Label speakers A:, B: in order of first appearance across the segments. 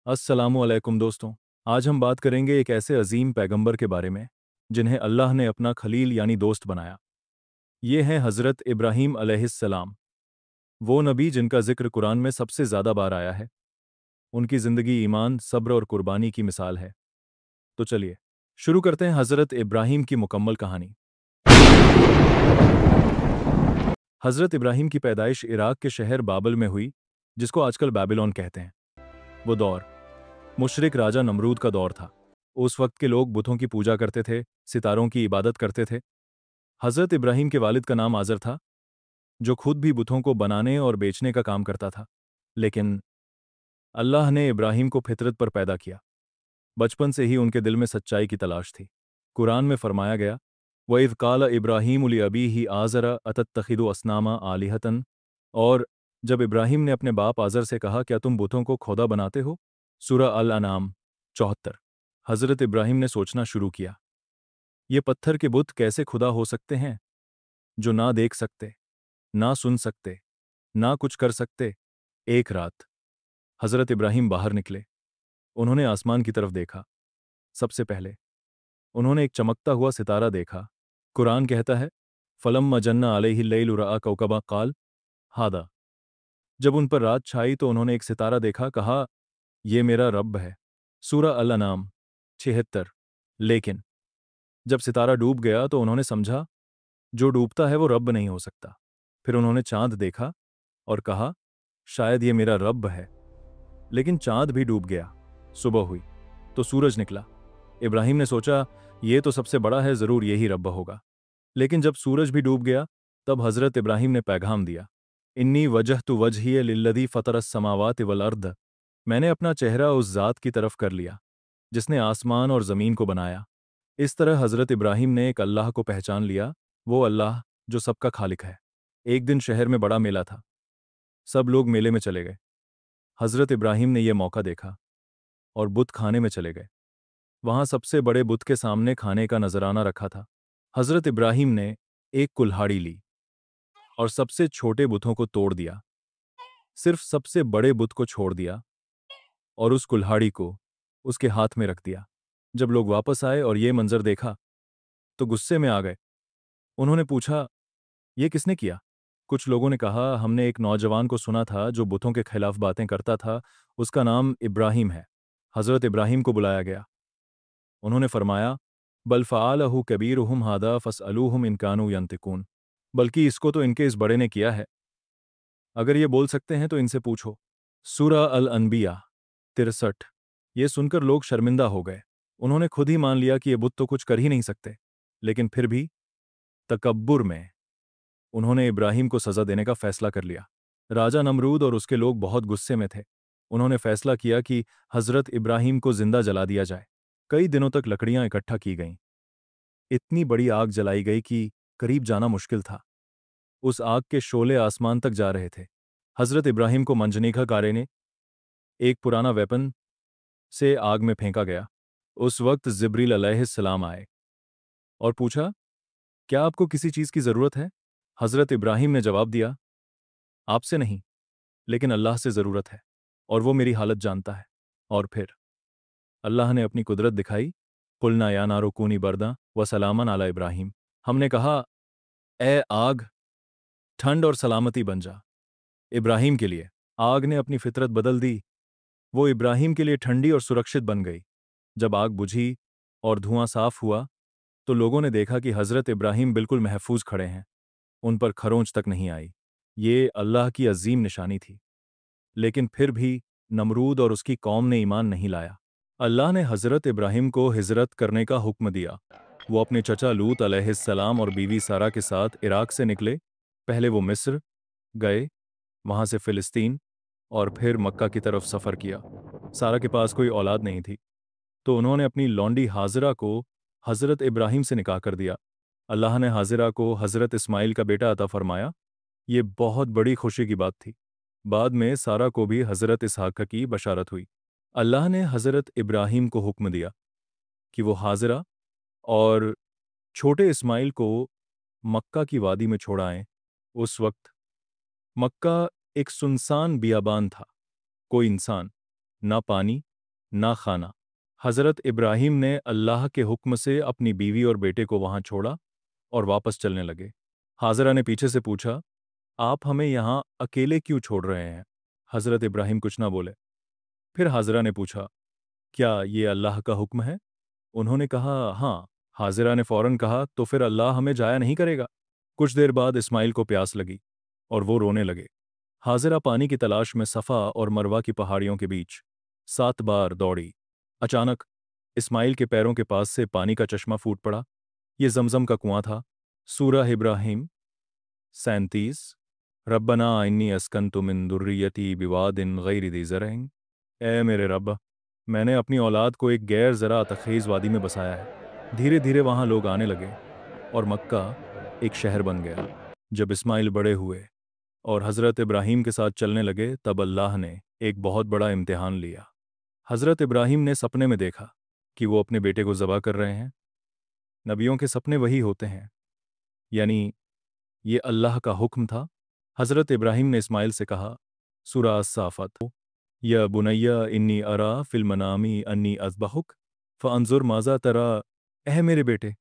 A: अस्सलामुअलैकुम दोस्तों। आज हम बात करेंगे एक ऐसे अजीम पैगंबर के बारे में जिन्हें अल्लाह ने अपना खलील यानी दोस्त बनाया। ये हैं हज़रत इब्राहीम अलैहिस्सलाम, वो नबी जिनका जिक्र कुरान में सबसे ज़्यादा बार आया है। उनकी ज़िंदगी ईमान, सब्र और कुर्बानी की मिसाल है। तो चलिए शुरू करते हैं हज़रत इब्राहीम की मुकम्मल कहानी। हज़रत इब्राहीम की पैदाइश इराक के शहर बाबल में हुई, जिसको आजकल बेबीलोन कहते हैं। वो दौर मुशरिक राजा नमरूद का दौर था। उस वक्त के लोग बुतों की पूजा करते थे, सितारों की इबादत करते थे। हज़रत इब्राहीम के वालिद का नाम आज़र था, जो खुद भी बुतों को बनाने और बेचने का काम करता था। लेकिन अल्लाह ने इब्राहीम को फितरत पर पैदा किया। बचपन से ही उनके दिल में सच्चाई की तलाश थी। कुरान में फरमाया गया, वइज़ क़ाल इब्राहीम लिअबीही आज़र अतत्तखिदु असनामा आलिहतन। और जब इब्राहीम ने अपने बाप आज़र से कहा, क्या तुम बुतों को खुदा बनाते हो? सूरह अल अनाम 74। हज़रत इब्राहीम ने सोचना शुरू किया, ये पत्थर के बुत कैसे खुदा हो सकते हैं, जो ना देख सकते, ना सुन सकते, ना कुछ कर सकते। एक रात हज़रत इब्राहीम बाहर निकले। उन्होंने आसमान की तरफ देखा। सबसे पहले उन्होंने एक चमकता हुआ सितारा देखा। कुरान कहता है, फलम्मा जन्ना अलैहि लैलु रआ कौकबा क़ाल हादा। जब उन पर रात छाई तो उन्होंने एक सितारा देखा, कहा, ये मेरा रब है। सूरह अल अनाम 76। लेकिन जब सितारा डूब गया तो उन्होंने समझा, जो डूबता है वो रब नहीं हो सकता। फिर उन्होंने चांद देखा और कहा, शायद ये मेरा रब है। लेकिन चांद भी डूब गया। सुबह हुई तो सूरज निकला। इब्राहीम ने सोचा, ये तो सबसे बड़ा है, ज़रूर यही रब होगा। लेकिन जब सूरज भी डूब गया तब हज़रत इब्राहीम ने पैगाम दिया, इन्नी वजहतु वजहिय लिल्लज़ी फ़तरस समावाति वल अर्द। मैंने अपना चेहरा उस ज़ात की तरफ कर लिया जिसने आसमान और ज़मीन को बनाया। इस तरह हज़रत इब्राहीम ने एक अल्लाह को पहचान लिया, वो अल्लाह जो सबका खालिक है। एक दिन शहर में बड़ा मेला था। सब लोग मेले में चले गए। हज़रत इब्राहीम ने यह मौका देखा और बुत खाने में चले गए। वहां सबसे बड़े बुत के सामने खाने का नजराना रखा था। हज़रत इब्राहीम ने एक कुल्हाड़ी ली और सबसे छोटे बुतों को तोड़ दिया। सिर्फ सबसे बड़े बुत को छोड़ दिया और उस कुल्हाड़ी को उसके हाथ में रख दिया। जब लोग वापस आए और ये मंजर देखा तो गुस्से में आ गए। उन्होंने पूछा, ये किसने किया? कुछ लोगों ने कहा, हमने एक नौजवान को सुना था जो बुतों के खिलाफ बातें करता था, उसका नाम इब्राहीम है। हज़रत इब्राहीम को बुलाया गया। उन्होंने फरमाया, बल फ़आलहु कबीरुहुम हादा फ़स्अलूहुम इन कानू यंतिकून। बल्कि इसको तो इनके इस बड़े ने किया है, अगर ये बोल सकते हैं तो इनसे पूछो। सूरह अल अनबिया 63। ये सुनकर लोग शर्मिंदा हो गए। उन्होंने खुद ही मान लिया कि ये बुत तो कुछ कर ही नहीं सकते। लेकिन फिर भी तकब्बुर में उन्होंने इब्राहीम को सज़ा देने का फैसला कर लिया। राजा नमरूद और उसके लोग बहुत गुस्से में थे। उन्होंने फैसला किया कि हज़रत इब्राहीम को जिंदा जला दिया जाए। कई दिनों तक लकड़ियां इकट्ठा की गईं। इतनी बड़ी आग जलाई गई कि करीब जाना मुश्किल था। उस आग के शोले आसमान तक जा रहे थे। हज़रत इब्राहीम को मंजनीका कारे ने एक पुराना वेपन से आग में फेंका गया। उस वक्त जिब्रील अलैहिस्सलाम आए और पूछा, क्या आपको किसी चीज़ की ज़रूरत है? हज़रत इब्राहीम ने जवाब दिया, आपसे नहीं, लेकिन अल्लाह से ज़रूरत है, और वो मेरी हालत जानता है। और फिर अल्लाह ने अपनी कुदरत दिखाई। कुलना या नारो कूनी बरदा व सलामन अला इब्राहीम। हमने कहा, ए आग, ठंड और सलामती बन जा इब्राहीम के लिए। आग ने अपनी फितरत बदल दी। वो इब्राहीम के लिए ठंडी और सुरक्षित बन गई। जब आग बुझी और धुआं साफ हुआ तो लोगों ने देखा कि हज़रत इब्राहीम बिल्कुल महफूज खड़े हैं। उन पर खरोंच तक नहीं आई। ये अल्लाह की अजीम निशानी थी। लेकिन फिर भी नमरूद और उसकी कौम ने ईमान नहीं लाया। अल्लाह ने हज़रत इब्राहीम को हिजरत करने का हुक्म दिया। वो अपने चचा लूत अलैहिस्सलाम और बीवी सारा के साथ इराक से निकले। पहले वो मिस्र गए, वहाँ से फ़िलिस्तीन और फिर मक्का की तरफ सफ़र किया। सारा के पास कोई औलाद नहीं थी, तो उन्होंने अपनी लौंडी हाजिरा को हज़रत इब्राहीम से निकाह कर दिया। अल्लाह ने हाजिरा को हज़रत इस्माइल का बेटा अता फरमाया। ये बहुत बड़ी खुशी की बात थी। बाद में सारा को भी हज़रत इसहाक़ की बशारत हुई। अल्लाह ने हज़रत इब्राहीम को हुक्म दिया कि वो हाजिरा और छोटे इस्माइल को मक्का की वादी में छोड़ आएं। उस वक्त मक्का एक सुनसान बियाबान था। कोई इंसान, ना पानी, ना खाना। हज़रत इब्राहिम ने अल्लाह के हुक्म से अपनी बीवी और बेटे को वहां छोड़ा और वापस चलने लगे। हाजरा ने पीछे से पूछा, आप हमें यहाँ अकेले क्यों छोड़ रहे हैं? हज़रत इब्राहिम कुछ ना बोले। फिर हाजरा ने पूछा, क्या ये अल्लाह का हुक्म है? उन्होंने कहा, हाँ। हाजिरा ने फौरन कहा, तो फिर अल्लाह हमें जाया नहीं करेगा। कुछ देर बाद इस्माइल को प्यास लगी और वो रोने लगे। हाजिरा पानी की तलाश में सफ़ा और मरवा की पहाड़ियों के बीच 7 बार दौड़ी। अचानक इस्माइल के पैरों के पास से पानी का चश्मा फूट पड़ा। ये जमजम का कुआं था। सूरह इब्राहिम 37। रब्बना इन्नी अस्कनतु मिन दुर्रियती बिवादिन गैरि दी ज़रअइन। ए मेरे रब, मैंने अपनी औलाद को एक गैर ज़राअत ख़ेज़ वादी में बसाया है। धीरे धीरे वहाँ लोग आने लगे और मक्का एक शहर बन गया। जब इस्माइल बड़े हुए और हज़रत इब्राहीम के साथ चलने लगे, तब अल्लाह ने एक बहुत बड़ा इम्तिहान लिया। हज़रत इब्राहीम ने सपने में देखा कि वो अपने बेटे को ज़बह कर रहे हैं। नबियों के सपने वही होते हैं, यानी ये अल्लाह का हुक्म था। हज़रत इब्राहीम ने इस्माइल से कहा, सूरह अस्साफ़ात, या बुनैया इन्नी अरा फिल मनामी अन्नी अज़बहुक फ़अंज़ुर माज़ा तरा। एह मेरे बेटे,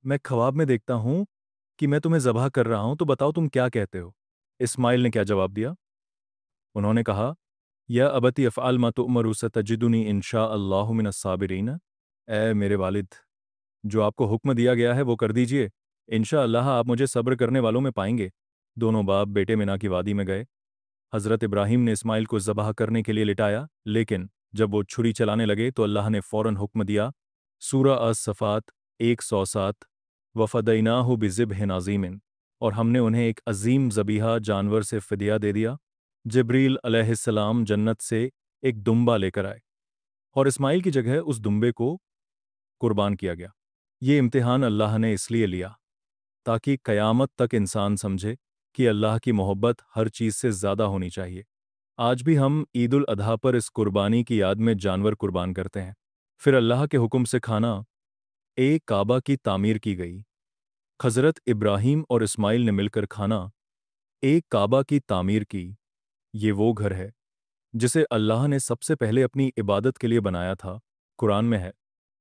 A: मैं ख्वाब में देखता हूँ कि मैं तुम्हें ज़बह कर रहा हूँ, तो बताओ तुम क्या कहते हो? इस्माइल ने क्या जवाब दिया? उन्होंने कहा, या अबती अफ़अल मा तुअमरु सतजिदुनी इंशा अल्लाहु मिनस साबिरीन। ए मेरे वालिद, जो आपको हुक्म दिया गया है वो कर दीजिए। इंशा अल्लाह आप मुझे सब्र करने वालों में पाएंगे। दोनों बाप बेटे मिना की वादी में गए। हज़रत इब्राहीम ने इस्माइल को ज़बह करने के लिए लिटाया, लेकिन जब वो छुरी चलाने लगे तो अल्लाह ने फ़ौरन हुक्म दिया। सूरह अस-सफ़ात 107। वफ़दैनाहु बिज़िब्हिन अज़ीमिन, और हमने उन्हें एक अजीम ज़बीहा जानवर से फ़िदिया दे दिया। जिब्रील अलैहिस्सलाम जन्नत से एक दुम्बा लेकर आए और इस्माइल की जगह उस दुम्बे को कुर्बान किया गया। ये इम्तिहान अल्लाह ने इसलिए लिया ताकि क़यामत तक इंसान समझे कि अल्लाह की मोहब्बत हर चीज़ से ज़्यादा होनी चाहिए। आज भी हम ईद उल अधा पर इस कुर्बानी की याद में जानवर कुर्बान करते हैं। फिर अल्लाह के हुक्म से खाना एक काबा की तामीर की गई। हज़रत इब्राहीम और इस्माइल ने मिलकर खाना एक काबा की तामीर की। ये वो घर है जिसे अल्लाह ने सबसे पहले अपनी इबादत के लिए बनाया था। कुरान में है,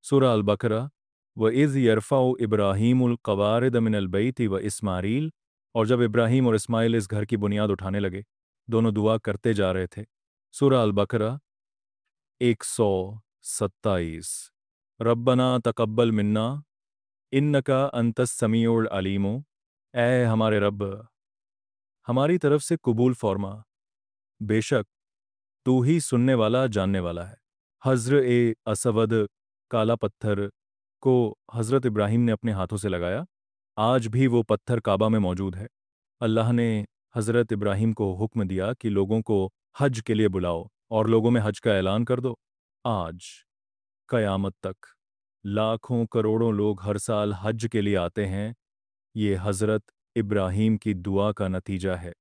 A: सूरह अल बकरा, व इज़ यरफ़उ इब्राहीमुल क़वारिद मिनल बैति व इस्माईल। और जब इब्राहीम और इस्माइल इस घर की बुनियाद उठाने लगे, दोनों दुआ करते जा रहे थे। सूरह अल बकरा 127। रब्बना तक़ब्बल मिन्ना इन्नका अंतस समीउल अलीमु। ऐ हमारे रब, हमारी तरफ से कबूल फरमा, बेशक तू ही सुनने वाला जानने वाला है। हज़्र ए असवद, काला पत्थर, को हज़रत इब्राहीम ने अपने हाथों से लगाया। आज भी वो पत्थर काबा में मौजूद है। अल्लाह ने हज़रत इब्राहीम को हुक्म दिया कि लोगों को हज के लिए बुलाओ और लोगों में हज का ऐलान कर दो। आज क़यामत तक लाखों करोड़ों लोग हर साल हज के लिए आते हैं। ये हज़रत इब्राहीम की दुआ का नतीजा है।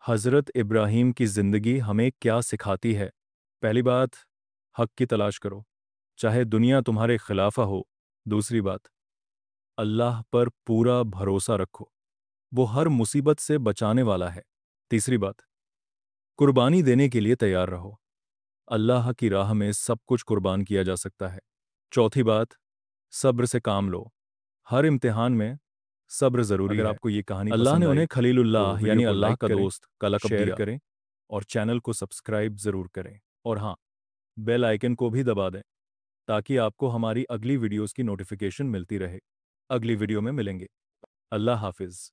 A: हज़रत इब्राहीम की ज़िंदगी हमें क्या सिखाती है? पहली बात, हक़ की तलाश करो, चाहे दुनिया तुम्हारे खिलाफ़ा हो। दूसरी बात, अल्लाह पर पूरा भरोसा रखो, वो हर मुसीबत से बचाने वाला है। तीसरी बात, कुर्बानी देने के लिए तैयार रहो, अल्लाह की राह में सब कुछ कुर्बान किया जा सकता है। चौथी बात, सब्र से काम लो, हर इम्तिहान में सब्र ज़रूरी है।
B: अगर आपको ये कहानी
A: अल्लाह ने
B: पसंद
A: उन्हें
B: आई तो
A: खलीलुल्लाह
B: वीडियो
A: यानी
B: को
A: अल्लाह
B: लाइक
A: का
B: करें,
A: दोस्त का लक़ब
B: शेयर
A: दिया
B: करें
A: और चैनल को सब्सक्राइब ज़रूर करें। और हाँ, बेल आइकन को भी दबा दें ताकि आपको हमारी अगली वीडियोस की नोटिफिकेशन मिलती रहे। अगली वीडियो में मिलेंगे। अल्लाह हाफ़िज़।